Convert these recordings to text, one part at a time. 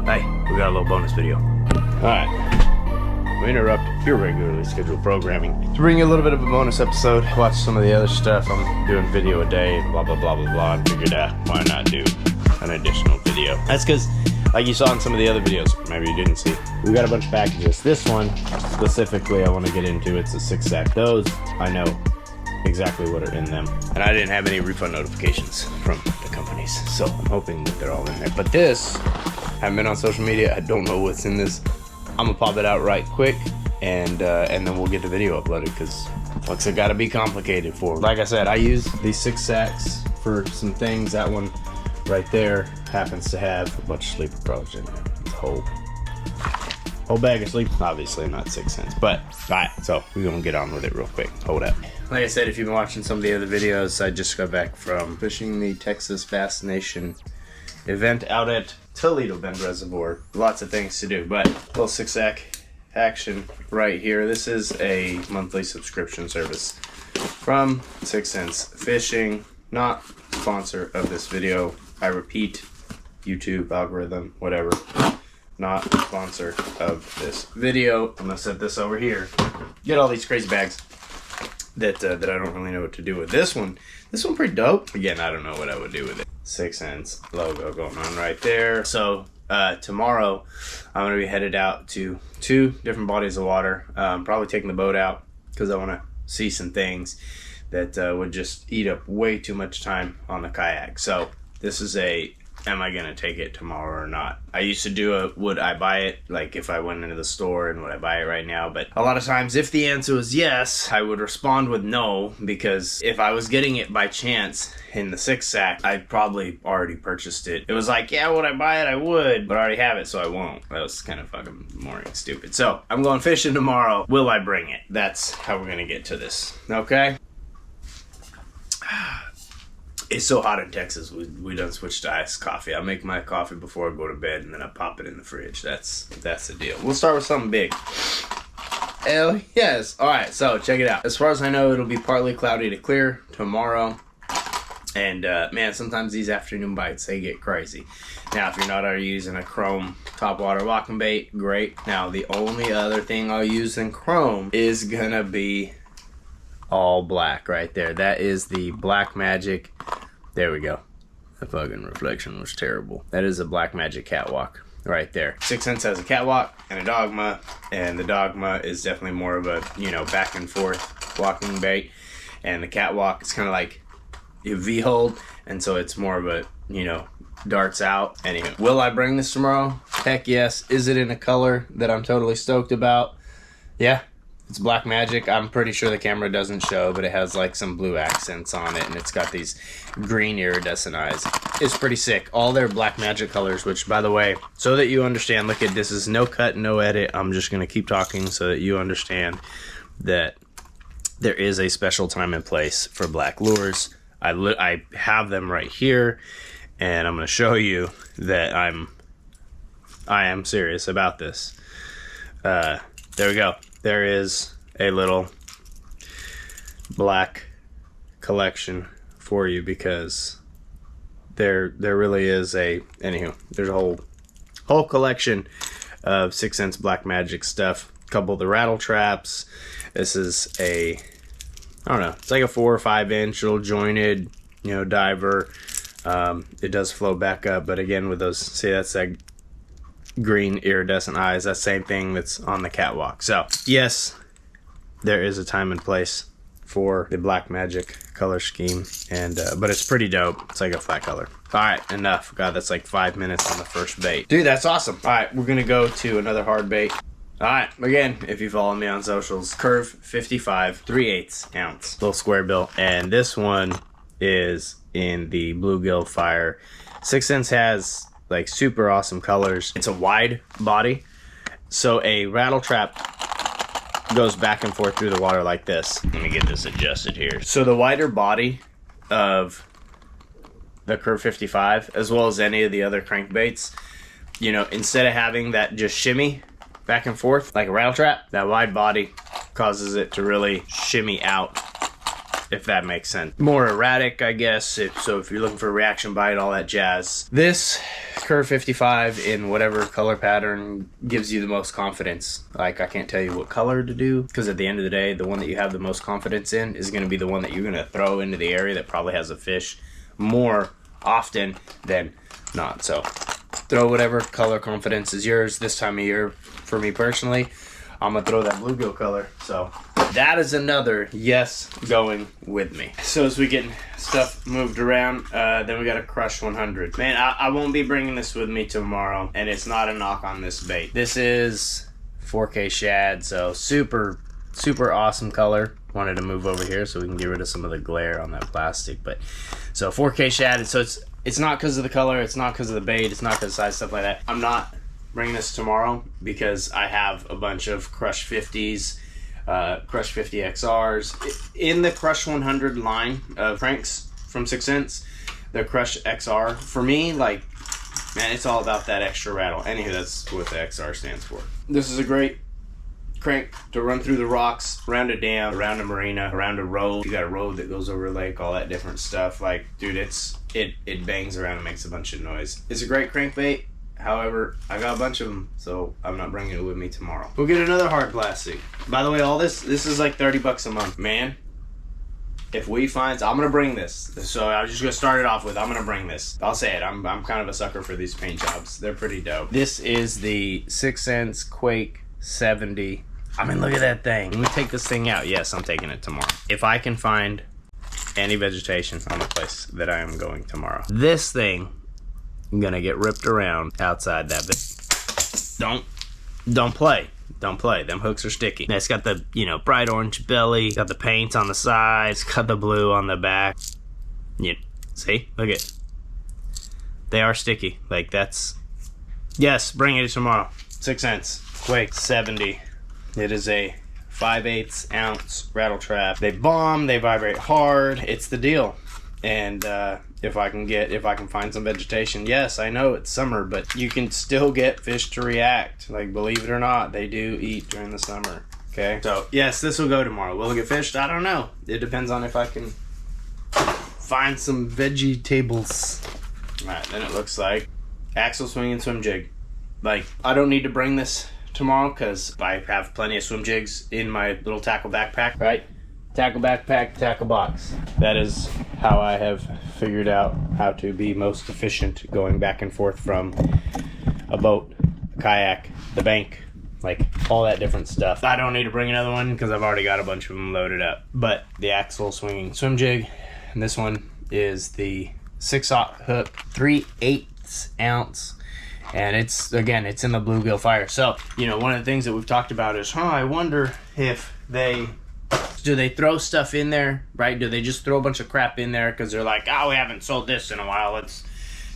Hey, we got a little bonus video. Alright, we interrupt your regularly scheduled programming to bring you a little bit of a bonus episode. Watch some of the other stuff. I'm doing video a day, blah blah blah blah blah, and figured why not do an additional video. That's because, like you saw in some of the other videos, maybe you didn't see, we got a bunch of packages. This one, specifically, I want to get into. It's a 6-sack. Those, I know exactly what are in them. And I didn't have any refund notifications from the companies, so I'm hoping that they're all in there. But this, I haven't been on social media. I don't know what's in this. I'm gonna pop it out right quick, and then we'll get the video uploaded, because fucks have got to be complicated for. Like I said, I use these 6 sacks for some things. That one right there happens to have a bunch of sleeper pros in it. It's a whole bag of sleep. Obviously not 6 cents, but alright, so we're gonna get on with it real quick. Hold up. Like I said, if you've been watching some of the other videos, I just got back from fishing the Texas Bass Nation event out at Toledo Bend Reservoir. Lots of things to do, but a little 6-sack action right here. This is a monthly subscription service from 6 Cents Fishing. Not sponsor of this video. I repeat, YouTube algorithm, whatever. Not sponsor of this video. I'm gonna set this over here. Get all these crazy bags that I don't really know what to do with. This one pretty dope. Again, I don't know what I would do with it. 6 Cents logo going on right there. So tomorrow I'm gonna be headed out to 2 different bodies of water. Probably taking the boat out because I want to see some things that would just eat up way too much time on the kayak. So this is am I gonna take it tomorrow or not? I used to do would I buy it, like if I went into the store, and would I buy it right now? But a lot of times if the answer was yes, I would respond with no, because if I was getting it by chance in the 6-sack, I'd probably already purchased it. It was like, yeah, would I buy it? I would, but I already have it, so I won't. That was kind of fucking boring, stupid. So I'm going fishing tomorrow. Will I bring it? That's how we're gonna get to this, okay? It's so hot in Texas, we done switched to iced coffee. I make my coffee before I go to bed, and then I pop it in the fridge. That's the deal. We'll start with something big. Hell yes. Alright, so check it out. As far as I know, it'll be partly cloudy to clear tomorrow. And man, sometimes these afternoon bites, they get crazy. Now, if you're not already using a chrome topwater walking bait, great. Now, the only other thing I'll use in chrome is gonna be all black right there. That is the Black Magic. There we go. The fucking reflection was terrible. That is a Black Magic catwalk right there. 6 Cents has a catwalk and a dogma, and the dogma is definitely more of a, back and forth walking bait, and the catwalk is kind of like a V-hold, and so it's more of a, darts out. Anywho, will I bring this tomorrow? Heck yes. Is it in a color that I'm totally stoked about? Yeah. It's Black Magic. I'm pretty sure the camera doesn't show, but it has like some blue accents on it, and it's got these green iridescent eyes. It's pretty sick. All their Black Magic colors, which, by the way, so that you understand, look at this is no cut, no edit. I'm just going to keep talking so that you understand that there is a special time and place for black lures. I have them right here, and I'm going to show you that I am serious about this. There we go. There is a little black collection for you, because there really is there's a whole collection of 6 Cents Black Magic stuff. A couple of the rattle traps. This is I don't know, it's like a 4 or 5 inch little jointed, diver. It does flow back up, but again with those, see, that's that green iridescent eyes, that same thing that's on the catwalk. So yes, there is a time and place for the Black Magic color scheme, and but it's pretty dope. It's like a flat color. All right, enough. God, that's like 5 minutes on the first bait. Dude, that's awesome. All right, we're gonna go to another hard bait. All right, again, if you follow me on socials, Curve 55 3/8 ounce little square bill, and this one is in the bluegill fire. 6 Cents has like super awesome colors. It's a wide body, so a rattle trap goes back and forth through the water like this. Let me get this adjusted here. So the wider body of the Curve 55, as well as any of the other crankbaits, instead of having that just shimmy back and forth like a rattle trap, that wide body causes it to really shimmy out if that makes sense. More erratic, I guess, if you're looking for a reaction bite, all that jazz. This Curve 55 in whatever color pattern gives you the most confidence. Like, I can't tell you what color to do, because at the end of the day, the one that you have the most confidence in is going to be the one that you're going to throw into the area that probably has a fish more often than not. So throw whatever color confidence is yours. This time of year, for me personally, I'm gonna throw that bluegill color. So that is another yes going with me. So as we get stuff moved around, then we got a Crush 100. Man, I won't be bringing this with me tomorrow, and it's not a knock on this bait. This is 4K shad, so super awesome color. Wanted to move over here so we can get rid of some of the glare on that plastic. But so 4K shad, so it's not because of the color, it's not because of the bait, it's not because of size, stuff like that. I'm not bringing this tomorrow because I have a bunch of Crush 50s, Crush 50 XRs. In the Crush 100 line of cranks from 6 Cents, the Crush XR, for me, like, man, it's all about that extra rattle. Anywho, that's what the XR stands for. This is a great crank to run through the rocks, around a dam, around a marina, around a road. You got a road that goes over a lake, all that different stuff. Like, dude, it bangs around and makes a bunch of noise. It's a great crankbait. However, I got a bunch of them, so I'm not bringing it with me tomorrow. We'll get another hard plastic. By the way, all this is like 30 bucks a month. Man, if we find, I'm gonna bring this. So I'm just gonna start it off with, I'm gonna bring this. I'll say it, I'm kind of a sucker for these paint jobs. They're pretty dope. This is the 6 Cents Quake 70. I mean, look at that thing. Let me take this thing out. Yes, I'm taking it tomorrow. If I can find any vegetation on the place that I am going tomorrow, this thing, I'm gonna get ripped around outside that bit. Don't play. Don't play. Them hooks are sticky. And it's got the, bright orange belly, got the paint on the sides, got the blue on the back. See? Look at it. They are sticky. Like, that's... Yes, bring it tomorrow. 6 Cents. Quake 70. It is a 5/8 ounce rattle trap. They bomb, they vibrate hard. It's the deal. And if I can find some vegetation, yes, I know it's summer, but you can still get fish to react. Like, believe it or not, they do eat during the summer. Okay, so yes, this will go tomorrow. Will it get fished? I don't know. It depends on if I can find some vegetables. All right, then it looks like axle swing and swim jig. Like, I don't need to bring this tomorrow because I have plenty of swim jigs in my little tackle backpack, right? Tackle backpack, tackle box. That is how I have figured out how to be most efficient going back and forth from a boat, a kayak, the bank, like all that different stuff. I don't need to bring another one because I've already got a bunch of them loaded up. But the axle swinging swim jig, and this one is the 6/0 hook, 3/8 ounce. And it's in the bluegill fire. So, one of the things that we've talked about is, I wonder if do they throw stuff in there, right? Do they just throw a bunch of crap in there because they're like, we haven't sold this in a while, let's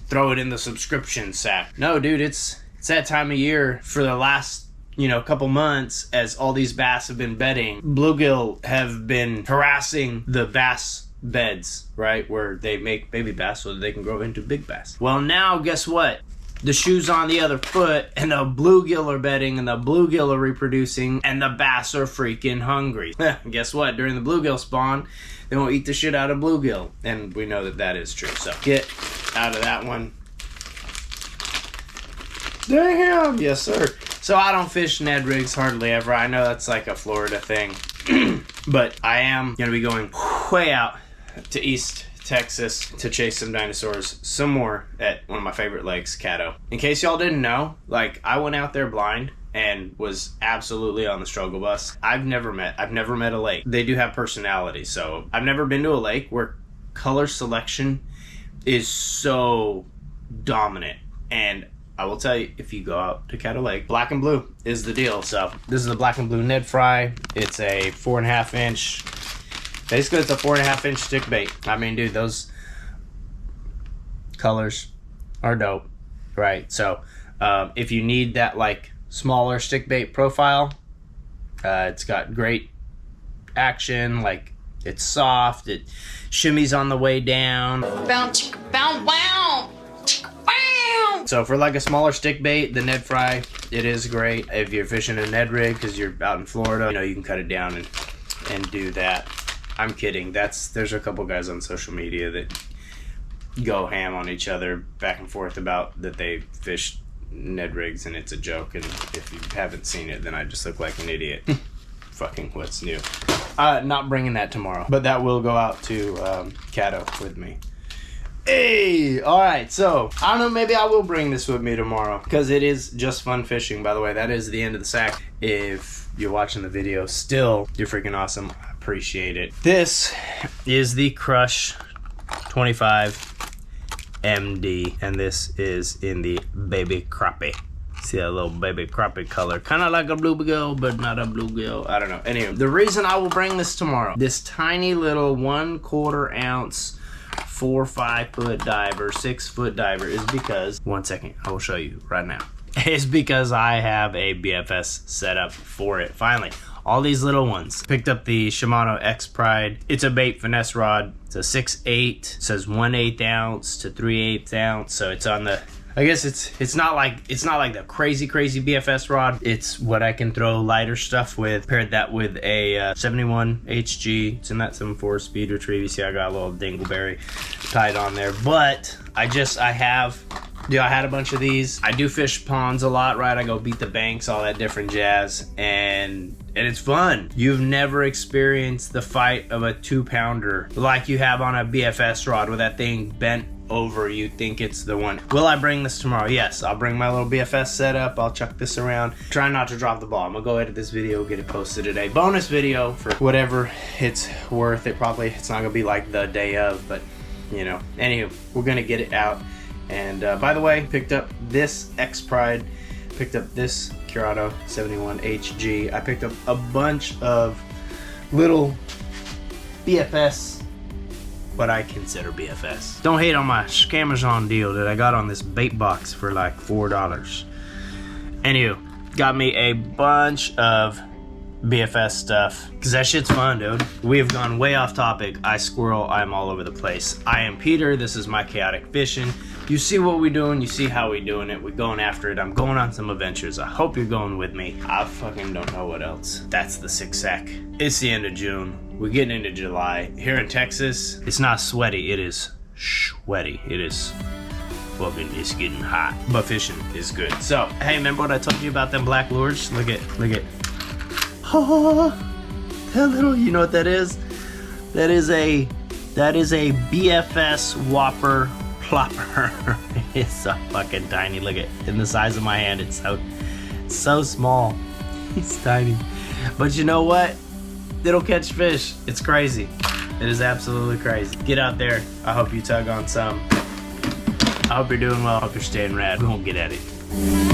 throw it in the subscription sack? No, dude, it's that time of year. For the last, couple months, as all these bass have been bedding, bluegill have been harassing the bass beds, right? Where they make baby bass so that they can grow into big bass. Well, now, guess what? The shoe's on the other foot, and the bluegill are bedding, and the bluegill are reproducing, and the bass are freaking hungry. Guess what? During the bluegill spawn, they won't eat the shit out of bluegill, and we know that is true. So get out of that one. Damn! Yes, sir. So I don't fish Ned rigs hardly ever. I know that's like a Florida thing, but I am going to be going way out to East Texas to chase some dinosaurs some more at one of my favorite lakes, Caddo. In case y'all didn't know, like, I went out there blind and was absolutely on the struggle bus. I've never met a lake. They do have personality, so I've never been to a lake where color selection is so dominant. And I will tell you, if you go out to Caddo Lake, black and blue is the deal. So this is a black and blue Ned fry. It's a 4.5 inch. Basically, it's a 4.5 inch stick bait. I mean, dude, those colors are dope, right? So, if you need that, like, smaller stick bait profile, it's got great action. Like, it's soft. It shimmies on the way down. Bow, chicka, bow, wow. Chicka, wow. So, for, like, a smaller stick bait, the Ned fry, it is great. If you're fishing a Ned rig because you're out in Florida, you can cut it down and do that. I'm kidding. There's a couple guys on social media that go ham on each other back and forth about that they fish Ned rigs and it's a joke, and if you haven't seen it, then I just look like an idiot. Fucking what's new. Not bringing that tomorrow, but that will go out to Caddo with me. Hey, all right, so I don't know, maybe I will bring this with me tomorrow because it is just fun fishing. By the way, that is the end of the sack. If you're watching the video still, you're freaking awesome. I appreciate it. This is the Crush 25 MD, and this is in the baby crappie. See that little baby crappie color, kind of like a bluegill, but not a bluegill. I don't know. Anyway, the reason I will bring this tomorrow, this tiny little 1/4 ounce 4 or 5 foot diver, 6 foot diver, is because, one second, I will show you right now. It's because I have a BFS set up for it. Finally, all these little ones. Picked up the Shimano X Pride. It's a bait finesse rod. It's a 6/8. It says 1/8 ounce to 3/8 ounce. So it's on the, I guess it's not like the crazy BFS rod. It's what I can throw lighter stuff with. Paired that with a 71 HG. It's in that 7.4 speed retrieve. You see I got a little dingleberry tied on there. But I had a bunch of these. I do fish ponds a lot, right? I go beat the banks, all that different jazz, and it's fun. You've never experienced the fight of a 2-pounder like you have on a BFS rod with that thing bent over. You think it's the one. Will I bring this tomorrow? Yes, I'll bring my little BFS setup. I'll chuck this around. Try not to drop the ball. I'm gonna go edit this video, get it posted today. Bonus video for whatever it's worth. It's not gonna be like the day of, but you know. Anywho, we're gonna get it out. And by the way, picked up this X Pride, picked up this Curado 71 HG. I picked up a bunch of little BFS, what I consider BFS. Don't hate on my Scamazon deal that I got on this bait box for like $4. Anywho, got me a bunch of BFS stuff because that shit's fun, dude. We have gone way off topic. I squirrel. I'm all over the place. I am Peter. This is my chaotic fishing. You see what we're doing. You see how we're doing it. We're going after it. I'm going on some adventures. I hope you're going with me. I fucking don't know what else. That's the 6 sack. It's the end of June. We're getting into July. Here in Texas, it's not sweaty. It is sweaty. It is fucking, it's getting hot. But fishing is good. So, hey, remember what I told you about them black lures? Look at. Oh, that little, you know what that is? That is a BFS Whopper plopper. It's so fucking tiny. Look at, in the size of my hand. It's so small. It's tiny. But you know what? It'll catch fish. It's crazy. It is absolutely crazy. Get out there. I hope you tug on some. I hope you're doing well. I hope you're staying rad. We won't get at it.